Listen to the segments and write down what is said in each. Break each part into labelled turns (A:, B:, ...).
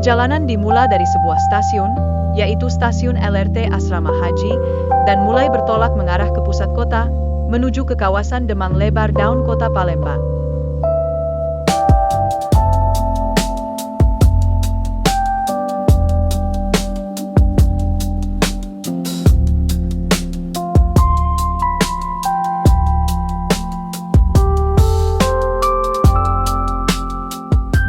A: Perjalanan dimulai dari sebuah stasiun, yaitu stasiun LRT Asrama Haji, dan mulai bertolak mengarah ke pusat kota, menuju ke kawasan Demang Lebar Daun Kota Palembang.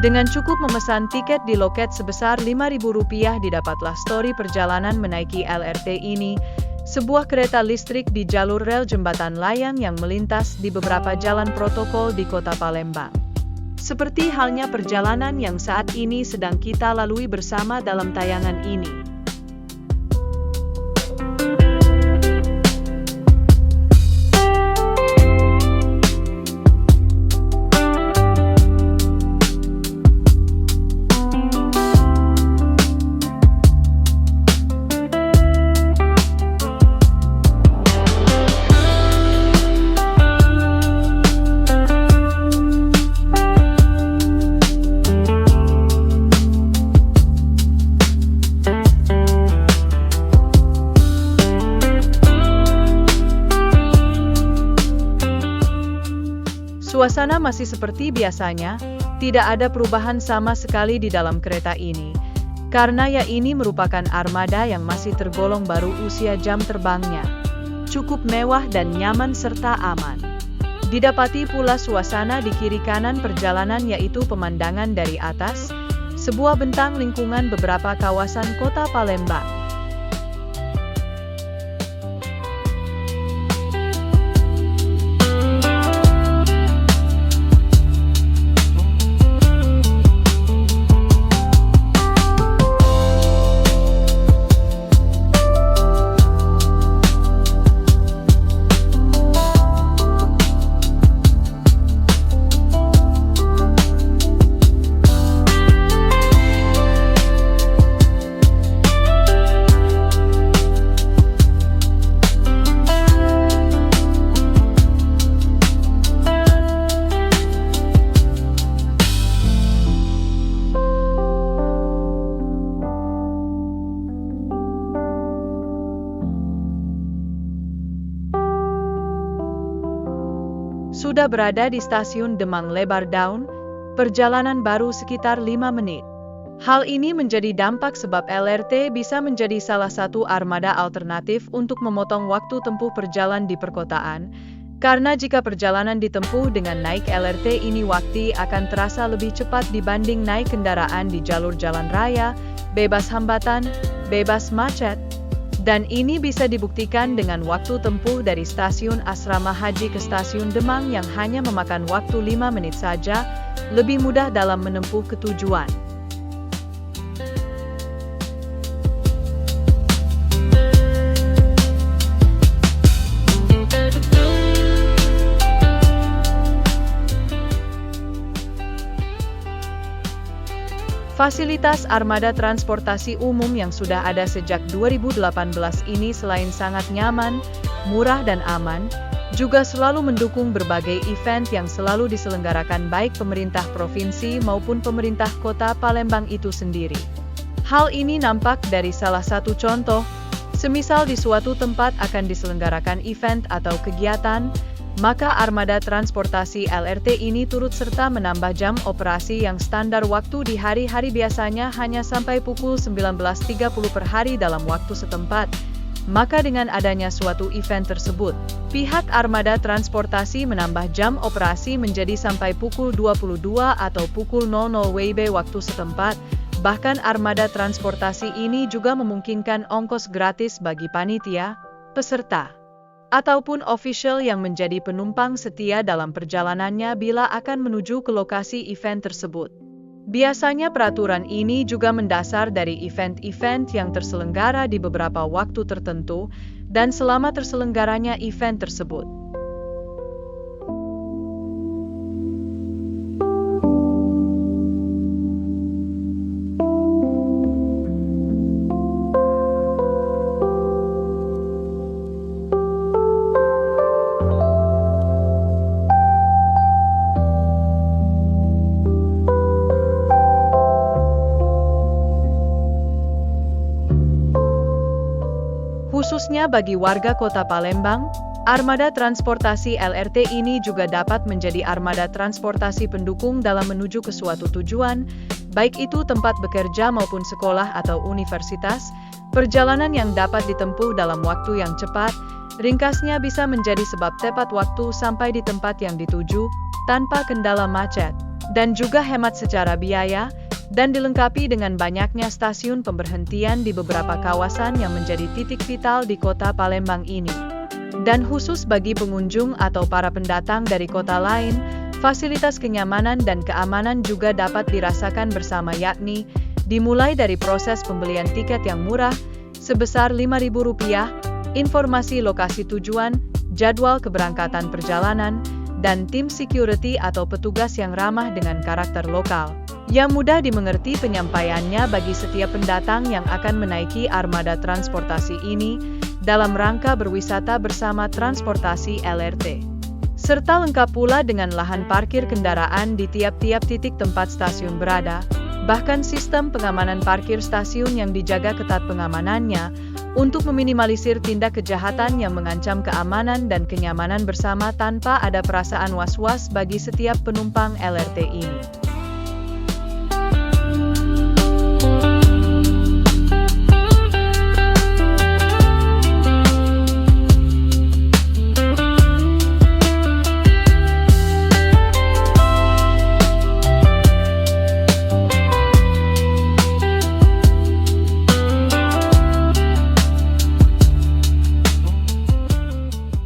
A: Dengan cukup memesan tiket di loket sebesar Rp5.000 didapatlah stori perjalanan menaiki LRT ini, sebuah kereta listrik di jalur rel jembatan layang yang melintas di beberapa jalan protokol di Kota Palembang. Seperti halnya perjalanan yang saat ini sedang kita lalui bersama dalam tayangan ini. Suasana masih seperti biasanya, tidak ada perubahan sama sekali di dalam kereta ini, karena ini merupakan armada yang masih tergolong baru usia jam terbangnya. Cukup mewah dan nyaman serta aman. Didapati pula suasana di kiri kanan perjalanan yaitu pemandangan dari atas, sebuah bentang lingkungan beberapa kawasan Kota Palembang. Sudah berada di stasiun Demang Lebar Daun, perjalanan baru sekitar 5 menit. Hal ini menjadi dampak sebab LRT bisa menjadi salah satu armada alternatif untuk memotong waktu tempuh perjalanan di perkotaan, karena jika perjalanan ditempuh dengan naik LRT ini waktu akan terasa lebih cepat dibanding naik kendaraan di jalur jalan raya, bebas hambatan, bebas macet. Dan ini bisa dibuktikan dengan waktu tempuh dari stasiun Asrama Haji ke stasiun Demang yang hanya memakan waktu 5 menit saja, lebih mudah dalam menempuh ketujuan. Fasilitas armada transportasi umum yang sudah ada sejak 2018 ini selain sangat nyaman, murah dan aman, juga selalu mendukung berbagai event yang selalu diselenggarakan baik pemerintah provinsi maupun pemerintah Kota Palembang itu sendiri. Hal ini nampak dari salah satu contoh, semisal di suatu tempat akan diselenggarakan event atau kegiatan, maka armada transportasi LRT ini turut serta menambah jam operasi yang standar waktu di hari-hari biasanya hanya sampai pukul 19.30 per hari dalam waktu setempat. Maka dengan adanya suatu event tersebut, pihak armada transportasi menambah jam operasi menjadi sampai pukul 22 atau pukul 00 WIB waktu setempat. Bahkan armada transportasi ini juga memungkinkan ongkos gratis bagi panitia, peserta, ataupun official yang menjadi penumpang setia dalam perjalanannya bila akan menuju ke lokasi event tersebut. Biasanya peraturan ini juga mendasar dari event-event yang terselenggara di beberapa waktu tertentu dan selama terselenggaranya event tersebut. Khususnya bagi warga Kota Palembang, armada transportasi LRT ini juga dapat menjadi armada transportasi pendukung dalam menuju ke suatu tujuan, baik itu tempat bekerja maupun sekolah atau universitas. Perjalanan yang dapat ditempuh dalam waktu yang cepat, ringkasnya bisa menjadi sebab tepat waktu sampai di tempat yang dituju, tanpa kendala macet, dan juga hemat secara biaya, dan dilengkapi dengan banyaknya stasiun pemberhentian di beberapa kawasan yang menjadi titik vital di Kota Palembang ini. Dan khusus bagi pengunjung atau para pendatang dari kota lain, fasilitas kenyamanan dan keamanan juga dapat dirasakan bersama, yakni dimulai dari proses pembelian tiket yang murah sebesar Rp5.000, informasi lokasi tujuan, jadwal keberangkatan perjalanan, dan tim security atau petugas yang ramah dengan karakter lokal, yang mudah dimengerti penyampaiannya bagi setiap pendatang yang akan menaiki armada transportasi ini dalam rangka berwisata bersama transportasi LRT. Serta lengkap pula dengan lahan parkir kendaraan di tiap-tiap titik tempat stasiun berada, bahkan sistem pengamanan parkir stasiun yang dijaga ketat pengamanannya untuk meminimalisir tindak kejahatan yang mengancam keamanan dan kenyamanan bersama tanpa ada perasaan was-was bagi setiap penumpang LRT ini.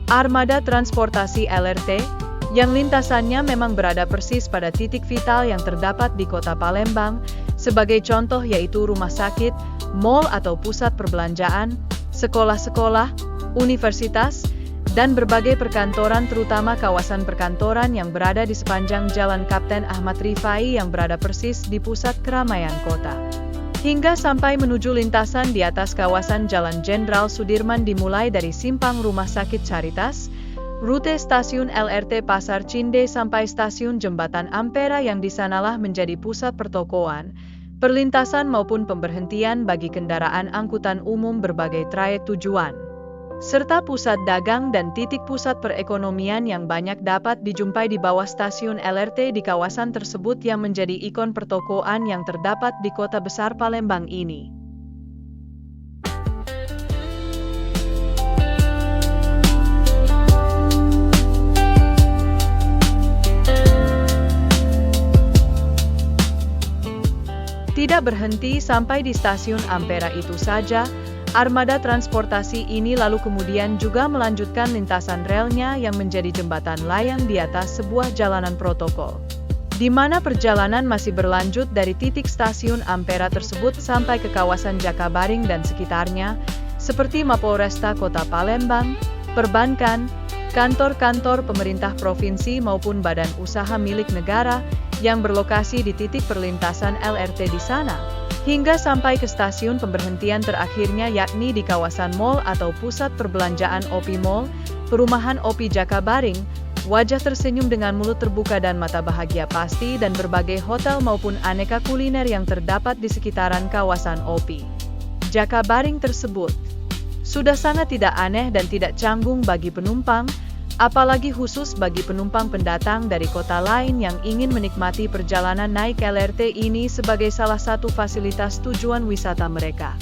A: Armada transportasi LRT, yang lintasannya memang berada persis pada titik vital yang terdapat di Kota Palembang, sebagai contoh yaitu rumah sakit, mal atau pusat perbelanjaan, sekolah-sekolah, universitas, dan berbagai perkantoran terutama kawasan perkantoran yang berada di sepanjang Jalan Kapten Ahmad Rifai yang berada persis di pusat keramaian kota. Hingga sampai menuju lintasan di atas kawasan Jalan Jenderal Sudirman dimulai dari simpang Rumah Sakit Caritas, rute stasiun LRT Pasar Cinde sampai stasiun Jembatan Ampera yang disanalah menjadi pusat pertokoan, perlintasan maupun pemberhentian bagi kendaraan angkutan umum berbagai trayek tujuan, serta pusat dagang dan titik pusat perekonomian yang banyak dapat dijumpai di bawah stasiun LRT di kawasan tersebut yang menjadi ikon pertokoan yang terdapat di kota besar Palembang ini. Tidak berhenti sampai di stasiun Ampera itu saja, armada transportasi ini lalu kemudian juga melanjutkan lintasan relnya yang menjadi jembatan layang di atas sebuah jalanan protokol, di mana perjalanan masih berlanjut dari titik stasiun Ampera tersebut sampai ke kawasan Jakabaring dan sekitarnya, seperti Mapolresta Kota Palembang, perbankan, kantor-kantor pemerintah provinsi maupun badan usaha milik negara yang berlokasi di titik perlintasan LRT di sana, hingga sampai ke stasiun pemberhentian terakhirnya yakni di kawasan mal atau pusat perbelanjaan OPI Mall, perumahan OPI Jakabaring, wajah tersenyum dengan mulut terbuka dan mata bahagia pasti dan berbagai hotel maupun aneka kuliner yang terdapat di sekitaran kawasan OPI Jakabaring tersebut. Sudah sangat tidak aneh dan tidak canggung bagi penumpang, apalagi khusus bagi penumpang pendatang dari kota lain yang ingin menikmati perjalanan naik LRT ini sebagai salah satu fasilitas tujuan wisata mereka.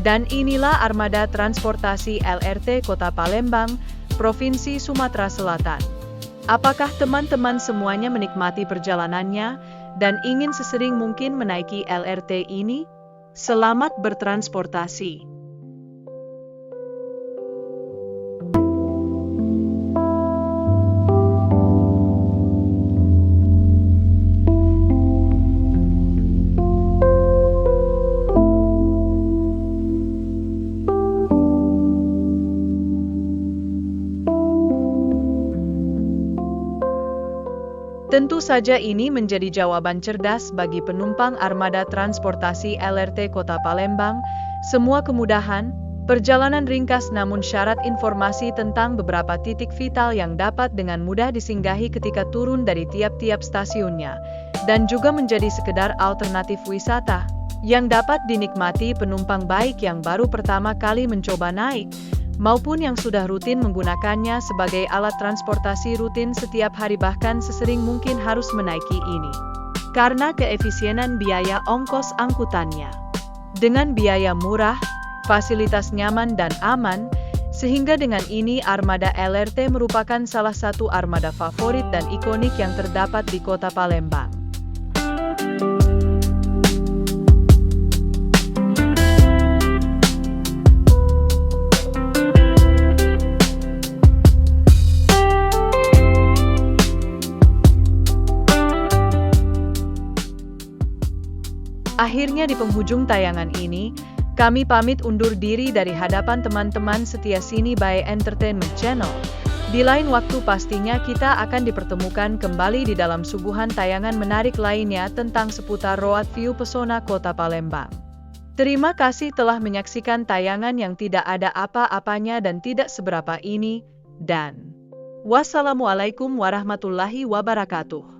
A: Dan inilah armada transportasi LRT Kota Palembang, Provinsi Sumatera Selatan. Apakah teman-teman semuanya menikmati perjalanannya dan ingin sesering mungkin menaiki LRT ini? Selamat bertransportasi. Tentu saja ini menjadi jawaban cerdas bagi penumpang armada transportasi LRT Kota Palembang. Semua kemudahan, perjalanan ringkas namun syarat informasi tentang beberapa titik vital yang dapat dengan mudah disinggahi ketika turun dari tiap-tiap stasiunnya, dan juga menjadi sekedar alternatif wisata, yang dapat dinikmati penumpang baik yang baru pertama kali mencoba naik, maupun yang sudah rutin menggunakannya sebagai alat transportasi rutin setiap hari bahkan sesering mungkin harus menaiki ini. Karena keefisienan biaya ongkos angkutannya. Dengan biaya murah, fasilitas nyaman dan aman, sehingga dengan ini armada LRT merupakan salah satu armada favorit dan ikonik yang terdapat di Kota Palembang. Akhirnya di penghujung tayangan ini, kami pamit undur diri dari hadapan teman-teman setia Sini by Entertainment Channel. Di lain waktu pastinya kita akan dipertemukan kembali di dalam suguhan tayangan menarik lainnya tentang seputar Road View Pesona Kota Palembang. Terima kasih telah menyaksikan tayangan yang tidak ada apa-apanya dan tidak seberapa ini, dan wassalamualaikum warahmatullahi wabarakatuh.